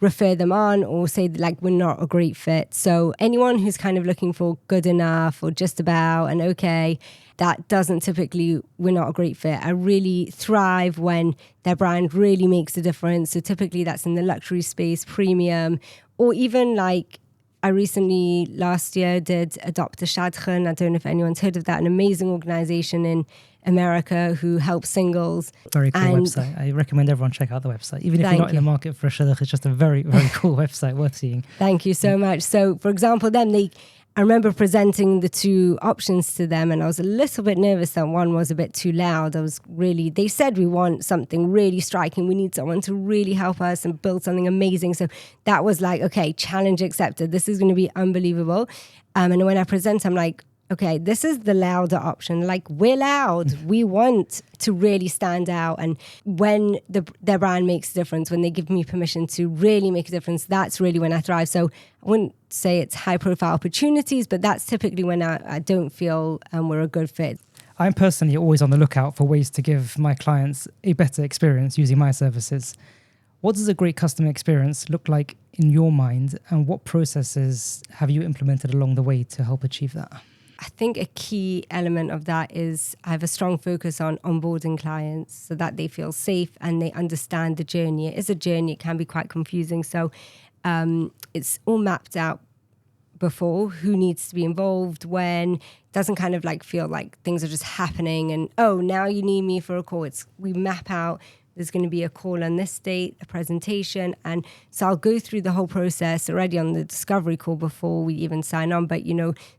refer them on or say like we're not a great fit. So anyone who's kind of looking for good enough or just about and okay, that doesn't typically, we're not a great fit. I really thrive when their brand really makes a difference. So typically that's in the luxury space, premium, or even like I recently last year did Adopt a Shadchan. I don't know if anyone's heard of that, an amazing organization in America who helps singles. Very cool website. I recommend everyone check out the website. Even if you're not in the market for a shidduch, it's just a very, very cool website worth seeing. Thank you so much. So for example, I remember presenting the two options to them and I was a little bit nervous that one was a bit too loud. They said we want something really striking. We need someone to really help us and build something amazing. So that was like, okay, challenge accepted. This is going to be unbelievable. And when I present, I'm like, okay, this is the louder option. Like, we're loud. We want to really stand out. And when their brand makes a difference, when they give me permission to really make a difference, that's really when I thrive. So I wouldn't say it's high profile opportunities, but that's typically when I don't feel we're a good fit. I'm personally always on the lookout for ways to give my clients a better experience using my services. What does a great customer experience look like in your mind, and what processes have you implemented along the way to help achieve that? I think a key element of that is I have a strong focus on onboarding clients so that they feel safe and they understand the journey. It is a journey. It can be quite confusing. So it's all mapped out before who needs to be involved when. It doesn't kind of like feel like things are just happening and, oh, now you need me for a call. We map out. There's going to be a call on this date, a presentation. And so I'll go through the whole process already on the discovery call before we even sign on. But,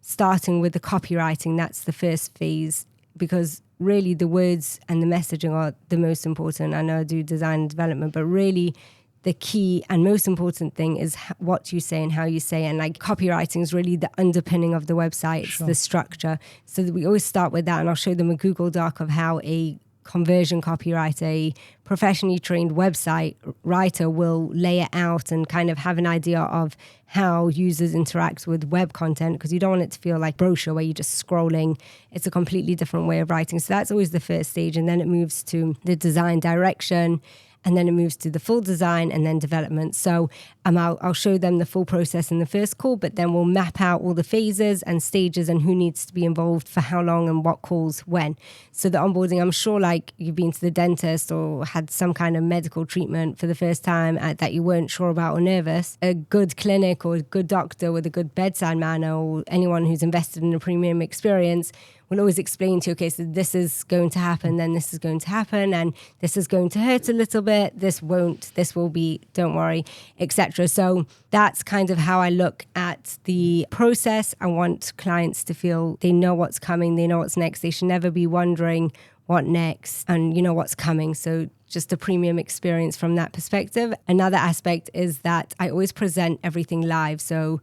starting with the copywriting, that's the first phase, because really the words and the messaging are the most important. I know I do design and development, but really the key and most important thing is what you say and how you say it. And like copywriting is really the underpinning of the website. It's the structure. So that we always start with that. And I'll show them a Google Doc of how a conversion copywriter, a professionally trained website writer will lay it out and kind of have an idea of how users interact with web content, because you don't want it to feel like brochure where you're just scrolling. It's a completely different way of writing. So that's always the first stage. And then it moves to the design direction. And then it moves to the full design and then development. So I'll show them the full process in the first call, but then we'll map out all the phases and stages and who needs to be involved for how long and what calls when. So the onboarding, I'm sure like you've been to the dentist or had some kind of medical treatment for the first time that you weren't sure about or nervous. A good clinic or a good doctor with a good bedside manner or anyone who's invested in a premium experience will always explain to you, okay, so this is going to happen, then this is going to happen, and this is going to hurt a little bit, this won't, this will be, don't worry, etc. So that's kind of how I look at the process. I want clients to feel they know what's coming, they know what's next. They should never be wondering what next and what's coming. So just a premium experience from that perspective. Another aspect is that I always present everything live. So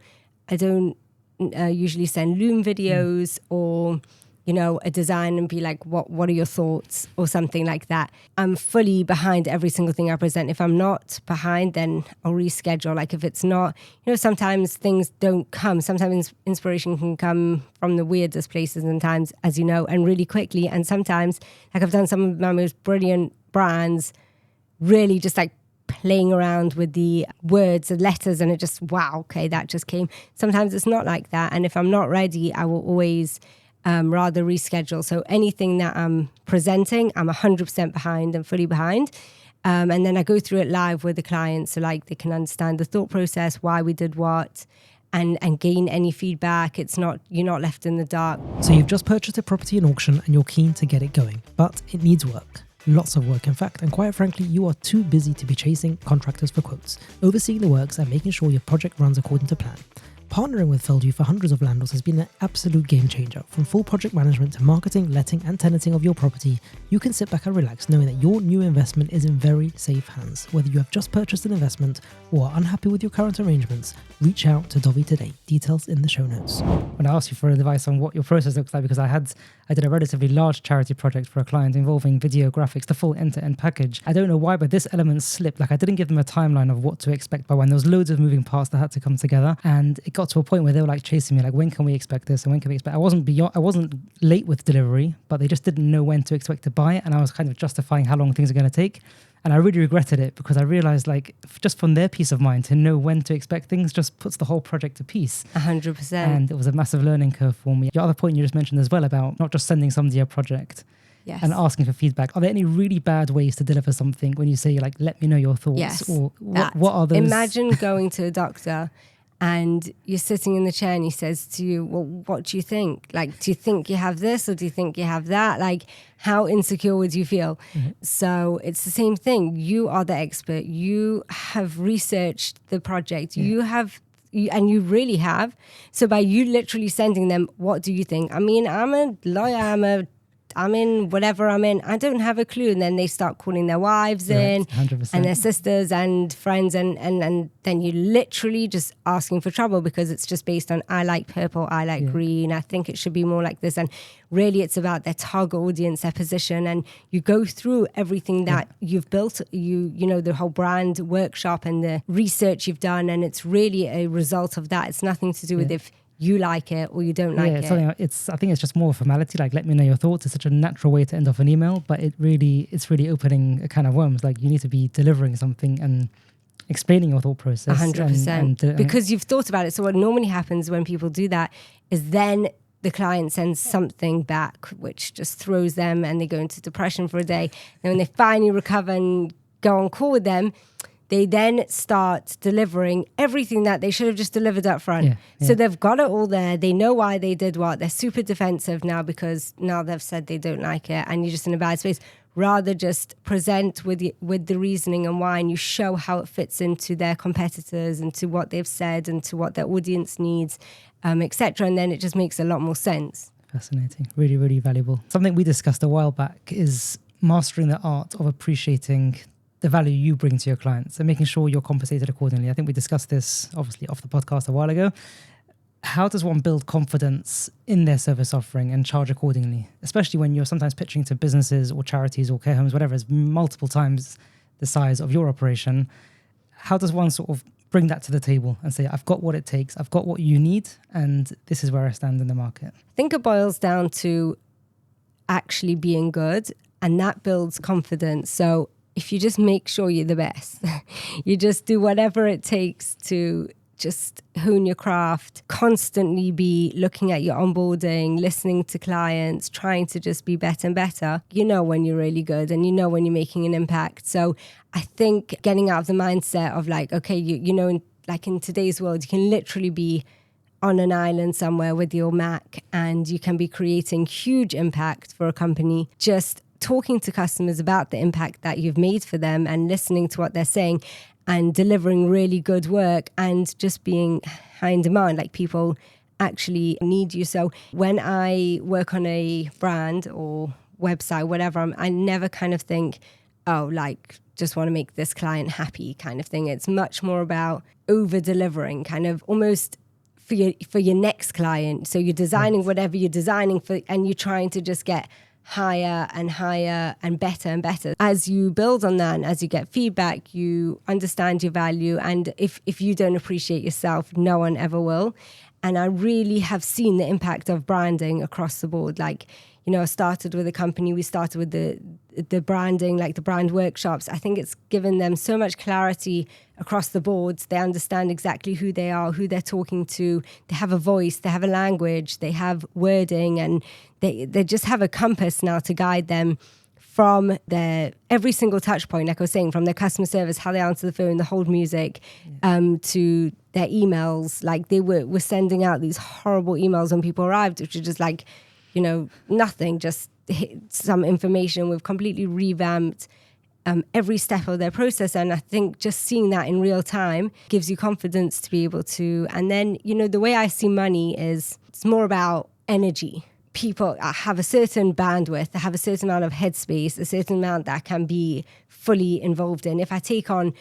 I don't usually send Loom videos or a design and be like, what are your thoughts or something like that. I'm fully behind every single thing I present. If I'm not behind, then I'll reschedule. Like if it's not, sometimes things don't come. Sometimes inspiration can come from the weirdest places sometimes, as you know, and really quickly. And sometimes, like I've done some of my most brilliant brands really just like playing around with the words and letters and it just, wow, okay, that just came. Sometimes it's not like that. And if I'm not ready, I will always rather reschedule. So anything that I'm presenting, I'm 100% behind and fully behind. And then I go through it live with the client so like they can understand the thought process, why we did what, and gain any feedback. You're not left in the dark. So you've just purchased a property in auction and you're keen to get it going, but it needs work. Lots of work, in fact, and quite frankly, you are too busy to be chasing contractors for quotes, overseeing the works and making sure your project runs according to plan. Partnering with Feldview for hundreds of landlords has been an absolute game changer. From full project management to marketing, letting and tenanting of your property, you can sit back and relax knowing that your new investment is in very safe hands. Whether you have just purchased an investment or are unhappy with your current arrangements, reach out to Dovi today. Details in the show notes. When I asked you for advice on what your process looks like, because I had I did a relatively large charity project for a client involving video graphics, the full end-to-end package. I don't know why, but this element slipped. Like I didn't give them a timeline of what to expect by when. There was loads of moving parts that had to come together. And it got to a point where they were like chasing me, like, when can we expect this? And when can we expect? I wasn't late with delivery, but they just didn't know when to expect to buy it. And I was kind of justifying how long things are going to take. And I really regretted it because I realized, like, just from their peace of mind to know when to expect things just puts the whole project to peace. 100%. And it was a massive learning curve for me. The other point you just mentioned as well about not just sending somebody a project and asking for feedback. Are there any really bad ways to deliver something when you say, like, let me know your thoughts? Yes. Or what are those? Imagine going to a doctor and you're sitting in the chair and he says to you, well, what do you think? Like, do you think you have this or do you think you have that? Like, how insecure would you feel? Mm-hmm. So it's the same thing. You are the expert. You have researched the project. You have, and you really have. So by you literally sending them, what do you think? I mean, I'm a lawyer, I'm in whatever I'm in. I don't have a clue. And then they start calling their wives in 100%. and their sisters and friends. And then you're literally just asking for trouble because it's just based on, I like purple, I like green. I think it should be more like this. And really it's about their target audience, their position. And you go through everything that you've built, you know, the whole brand workshop and the research you've done. And it's really a result of that. It's nothing to do with if you like it or you don't like it. I think it's just more a formality, like, let me know your thoughts. It's such a natural way to end off an email, but it's really opening a can of worms. Like, you need to be delivering something and explaining your thought process. 100%. Because you've thought about it. So what normally happens when people do that is then the client sends something back, which just throws them and they go into depression for a day. And when they finally recover and go on call with them, they then start delivering everything that they should have just delivered up front. So they've got it all there. They know why they did what. They're super defensive now because now they've said they don't like it and you're just in a bad space. Rather just present with the reasoning and why, and you show how it fits into their competitors and to what they've said and to what their audience needs, etc. And then it just makes a lot more sense. Fascinating. Really, really valuable. Something we discussed a while back is mastering the art of appreciating the value you bring to your clients and making sure you're compensated accordingly. I think we discussed this obviously off the podcast a while ago. How does one build confidence in their service offering and charge accordingly, especially when you're sometimes pitching to businesses or charities or care homes, whatever, is multiple times the size of your operation? How does one sort of bring that to the table and say, I've got what it takes, I've got what you need, and this is where I stand in the market? I think it boils down to actually being good, and that builds confidence. So if you just make sure you're the best, you just do whatever it takes to just hone your craft, constantly be looking at your onboarding, listening to clients, trying to just be better and better, you know when you're really good and you know when you're making an impact. So I think getting out of the mindset of like, okay, you know, in today's world, you can literally be on an island somewhere with your Mac and you can be creating huge impact for a company. Just talking to customers about the impact that you've made for them and listening to what they're saying and delivering really good work and just being high in demand, like people actually need you. So when I work on a brand or website, whatever, I never kind of think, oh, like just want to make this client happy kind of thing. It's much more about over delivering, kind of almost for your next client. So you're designing whatever you're designing for, and you're trying to just get higher and higher and better. As you build on that and as you get feedback, you understand your value. And if you don't appreciate yourself, no one ever will. And I really have seen the impact of branding across the board. Like, you know, I started with a company, we started with the branding, like the brand workshops. I think it's given them so much clarity across the board. They understand exactly who they are, who they're talking to. They have a voice, they have a language, they have wording, and they just have a compass now to guide them from their every single touch point, like I was saying, from their customer service, how they answer the phone, the hold music, to their emails. Like they were sending out these horrible emails when people arrived, which are just like, you know, nothing, just some information. We've completely revamped every step of their process. And I think just seeing that in real time gives you confidence to be able to. And then, you know, the way I see money is it's more about energy. People have a certain bandwidth, they have a certain amount of headspace, a certain amount that can be fully involved in. If I take on,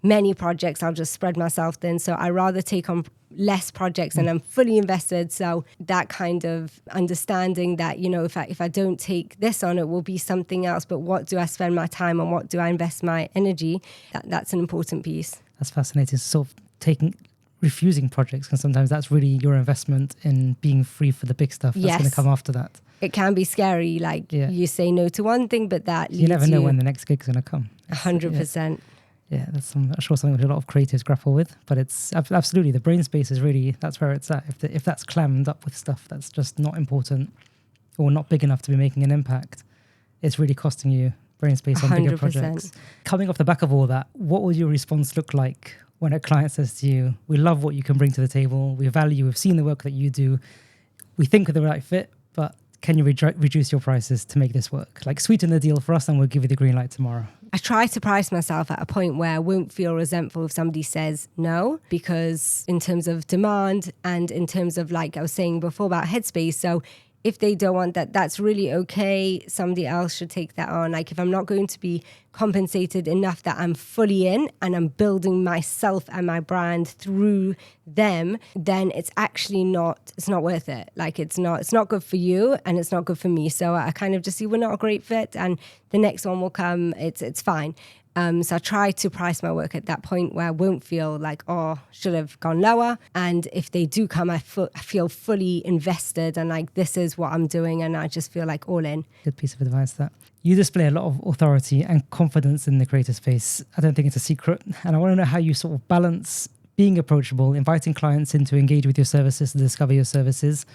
many projects, I'll just spread myself thin. So I rather take on less projects and I'm fully invested. So that kind of understanding that, you know, if I don't take this on, it will be something else. But what do I spend my time on? What do I invest my energy? That's an important piece. That's fascinating. Sort of refusing projects, because sometimes that's really your investment in being free for the big stuff that's going to come after that. It can be scary. Like you say no to one thing, but that you never know when the next gig's going to come. 100%. Yeah, that's I'm sure something a lot of creatives grapple with, but it's absolutely, the brain space is really, that's where it's at. If that's clammed up with stuff that's just not important or not big enough to be making an impact, it's really costing you brain space on 100%. Bigger projects. Coming off the back of all that, what will your response look like when a client says to you, we love what you can bring to the table, we value, we've seen the work that you do, we think we're the right fit, but can you reduce your prices to make this work? Like, sweeten the deal for us and we'll give you the green light tomorrow. I try to price myself at a point where I won't feel resentful if somebody says no, because in terms of demand and in terms of, like I was saying before about headspace, so if they don't want that, that's really okay. Somebody else should take that on. Like, if I'm not going to be compensated enough that I'm fully in and I'm building myself and my brand through them, then it's actually not worth it. Like, it's not good for you and it's not good for me. So I kind of just see we're not a great fit and the next one will come. It's fine. So I try to price my work at that point where I won't feel like, oh, should have gone lower. And if they do come, I feel fully invested and like, this is what I'm doing. And I just feel like all in. Good piece of advice, that. You display a lot of authority and confidence in the creative space. I don't think it's a secret. And I want to know how you sort of balance being approachable, inviting clients in to engage with your services, to discover your services,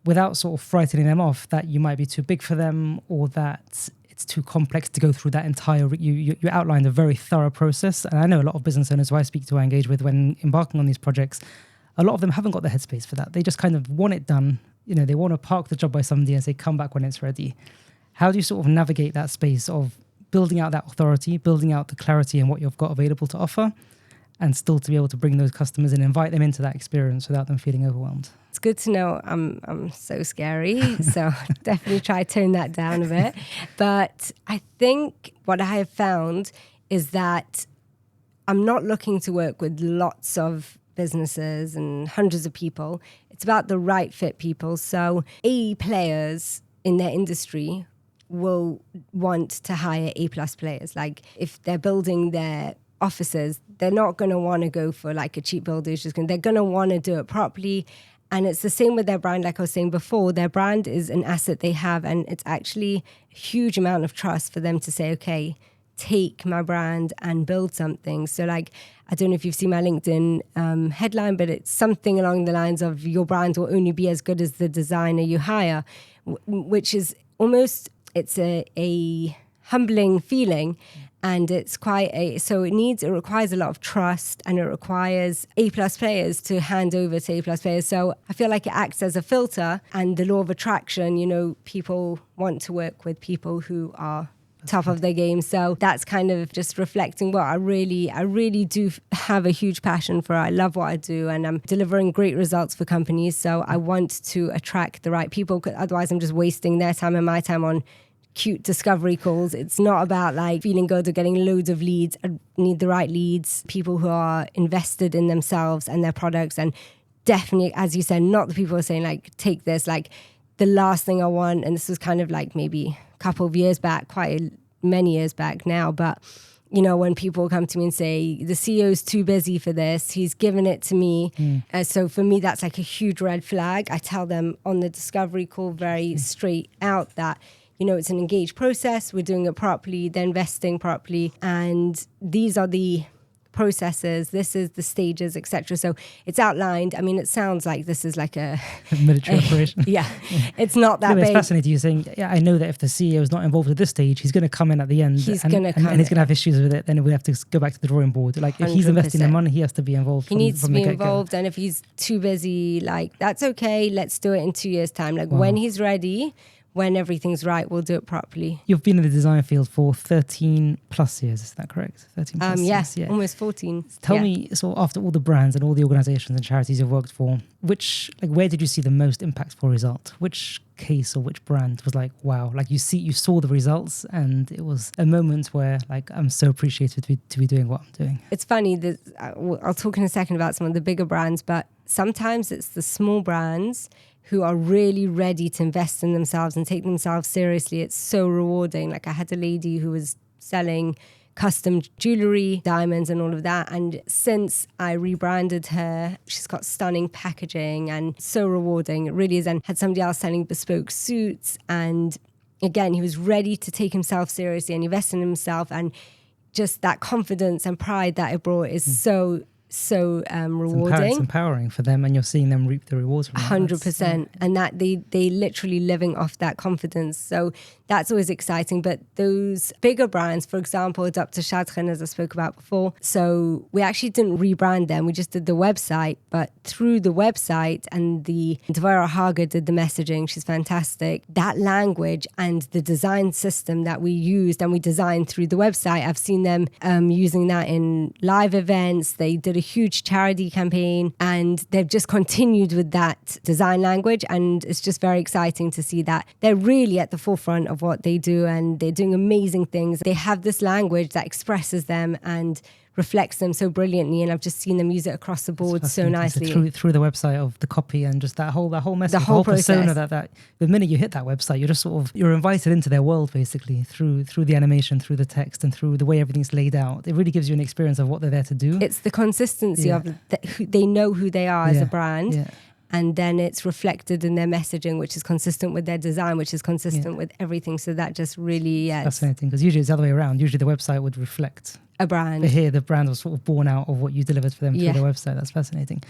without sort of frightening them off that you might be too big for them or that it's too complex to go through that entire. You outlined a very thorough process, and I know a lot of business owners who I speak to, I engage with when embarking on these projects, a lot of them haven't got the headspace for that. They just kind of want it done. You know, they want to park the job by somebody and say, come back when it's ready. How do you sort of navigate that space of building out that authority, building out the clarity in what you've got available to offer, and still to be able to bring those customers and invite them into that experience without them feeling overwhelmed? It's good to know I'm so scary, so definitely try to tone that down a bit. But I think what I have found is that I'm not looking to work with lots of businesses and hundreds of people. It's about the right fit people. So A players in their industry will want to hire A+ players. Like, if they're building their offices, they're not going to want to go for like a cheap builder who's just they're going to want to do it properly. And it's the same with their brand. Like I was saying before, their brand is an asset they have, and it's actually a huge amount of trust for them to say, okay, take my brand and build something. So like, I don't know if you've seen my LinkedIn headline, but it's something along the lines of, your brand will only be as good as the designer you hire, which is almost, it's a humbling feeling. And it's it requires a lot of trust, and it requires A+ players to hand over to A+ players. So I feel like it acts as a filter, and the law of attraction, you know, people want to work with people who are top of their game. So that's kind of just reflecting what I really do have a huge passion for. I love what I do, and I'm delivering great results for companies. So I want to attract the right people, 'cause otherwise I'm just wasting their time and my time on cute discovery calls. It's not about like feeling good or getting loads of leads. I need the right leads, people who are invested in themselves and their products, and definitely, as you said, not the people who are saying like, take this. Like, the last thing I want, and this was kind of like maybe a couple of years back, quite many years back now, but you know, when people come to me and say, the CEO's too busy for this, he's given it to me. So for me, that's like a huge red flag. I tell them on the discovery call very straight out that, you know, it's an engaged process. We're doing it properly. They're investing properly. And these are the processes. This is the stages, etc. So it's outlined. I mean, it sounds like this is like a military operation. Yeah, it's not that big. It's fascinating. You're saying, yeah, I know that if the CEO is not involved at this stage, he's going to come in at the end. He's going to come and he's going to have issues with it. Then we have to go back to the drawing board. Like, if he's investing the money, he has to be involved. He needs to be involved. And if he's too busy, like, that's okay. Let's do it in 2 years' time. Like, when he's ready, when everything's right, we'll do it properly. You've been in the design field for 13 plus years, is that correct? 13 plus years, yeah. Almost 14. Tell me, so after all the brands and all the organizations and charities you've worked for, where did you see the most impactful result? Which case or which brand was like, wow, like you saw the results and it was a moment where like, I'm so appreciative to be doing what I'm doing? It's funny that I'll talk in a second about some of the bigger brands, but sometimes it's the small brands who are really ready to invest in themselves and take themselves seriously. It's so rewarding. Like I had a lady who was selling custom jewelry, diamonds and all of that. And since I rebranded her, she's got stunning packaging and so rewarding. It really is. And had somebody else selling bespoke suits. And again, he was ready to take himself seriously and invest in himself. And just that confidence and pride that it brought is so rewarding. It's empowering for them, and you're seeing them reap the rewards from that. 100%. And that they literally living off that confidence. So that's always exciting. But those bigger brands, for example, Dr. Shadchan, as I spoke about before. So we actually didn't rebrand them. We just did the website. But through the website and the Dvara Haga did the messaging. She's fantastic. That language and the design system that we used and we designed through the website, I've seen them using that in live events. They did a huge charity campaign and they've just continued with that design language. And it's just very exciting to see that they're really at the forefront of what they do and they're doing amazing things. They have this language that expresses them and reflects them so brilliantly, and I've just seen them use it across the board so nicely. So through the website of the copy and just that whole message, the whole persona that the minute you hit that website, you're just you're invited into their world basically through the animation, through the text, and through the way everything's laid out. It really gives you an experience of what they're there to do. It's the consistency of they know who they are as a brand. Yeah. And then it's reflected in their messaging, which is consistent with their design, which is consistent with everything. So that just really, fascinating, because usually it's the other way around. Usually the website would reflect a brand. But here the brand was sort of born out of what you delivered for them through the website. That's fascinating.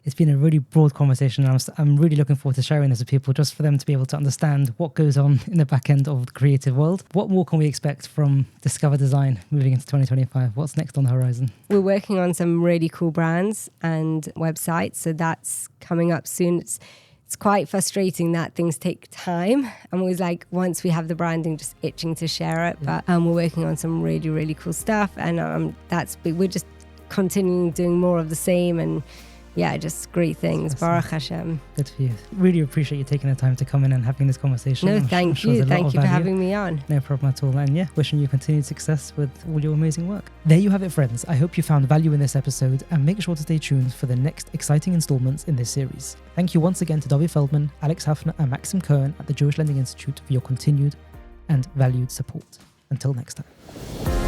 It's been a really broad conversation, and I'm really looking forward to sharing this with people, just for them to be able to understand what goes on in the back end of the creative world. What more can we expect from Discover Design moving into 2025? What's next on the horizon? We're working on some really cool brands and websites, so that's coming up soon. It's quite frustrating that things take time. I'm always like, once we have the branding, just itching to share it. But we're working on some really, really cool stuff, and we're just continuing doing more of the same, and just great things. Baruch Hashem. Good for you. Really appreciate you taking the time to come in and having this conversation. No, thank you. Thank you for having me on. No problem at all. And wishing you continued success with all your amazing work. There you have it, friends. I hope you found value in this episode, and make sure to stay tuned for the next exciting installments in this series. Thank you once again to Dovi Feldman, Alex Haffner, and Maxim Cohen at the Jewish Lending Institute for your continued and valued support. Until next time.